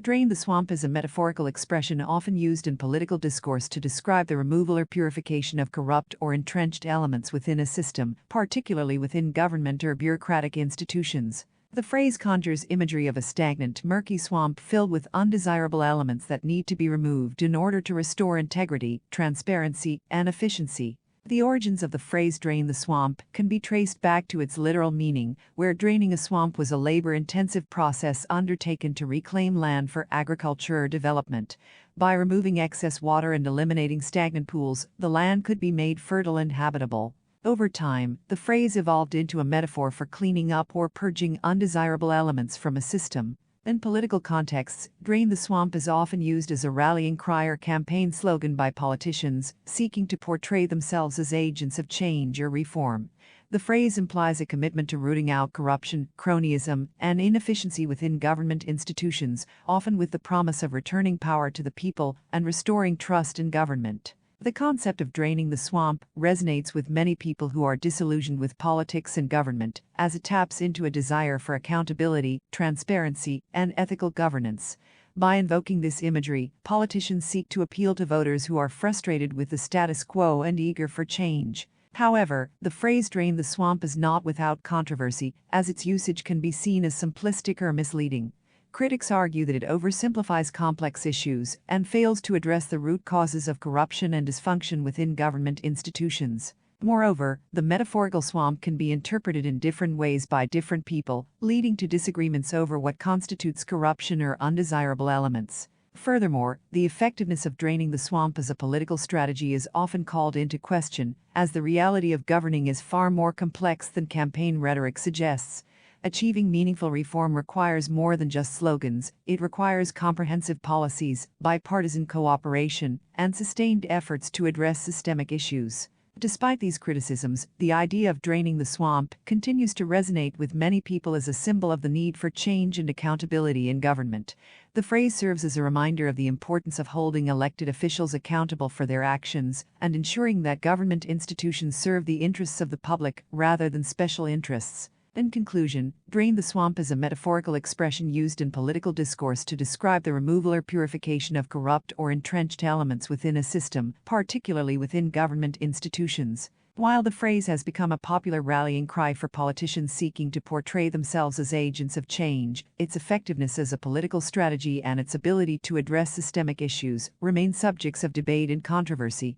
Drain the swamp is a metaphorical expression often used in political discourse to describe the removal or purification of corrupt or entrenched elements within a system, particularly within government or bureaucratic institutions. The phrase conjures imagery of a stagnant, murky swamp filled with undesirable elements that need to be removed in order to restore integrity, transparency, and efficiency. The origins of the phrase drain the swamp can be traced back to its literal meaning, where draining a swamp was a labor-intensive process undertaken to reclaim land for agriculture or development. By removing excess water and eliminating stagnant pools, the land could be made fertile and habitable. Over time, the phrase evolved into a metaphor for cleaning up or purging undesirable elements from a system. In political contexts, drain the swamp is often used as a rallying cry or campaign slogan by politicians seeking to portray themselves as agents of change or reform. The phrase implies a commitment to rooting out corruption, cronyism, and inefficiency within government institutions, often with the promise of returning power to the people and restoring trust in government. The concept of draining the swamp resonates with many people who are disillusioned with politics and government, as it taps into a desire for accountability, transparency, and ethical governance. By invoking this imagery, politicians seek to appeal to voters who are frustrated with the status quo and eager for change. However, the phrase drain the swamp is not without controversy, as its usage can be seen as simplistic or misleading. Critics argue that it oversimplifies complex issues and fails to address the root causes of corruption and dysfunction within government institutions. Moreover, the metaphorical swamp can be interpreted in different ways by different people, leading to disagreements over what constitutes corruption or undesirable elements. Furthermore, the effectiveness of draining the swamp as a political strategy is often called into question, as the reality of governing is far more complex than campaign rhetoric suggests. Achieving meaningful reform requires more than just slogans. It requires comprehensive policies, bipartisan cooperation, and sustained efforts to address systemic issues. Despite these criticisms, the idea of draining the swamp continues to resonate with many people as a symbol of the need for change and accountability in government. The phrase serves as a reminder of the importance of holding elected officials accountable for their actions and ensuring that government institutions serve the interests of the public rather than special interests. In conclusion, drain the swamp is a metaphorical expression used in political discourse to describe the removal or purification of corrupt or entrenched elements within a system, particularly within government institutions. While the phrase has become a popular rallying cry for politicians seeking to portray themselves as agents of change, its effectiveness as a political strategy and its ability to address systemic issues remain subjects of debate and controversy.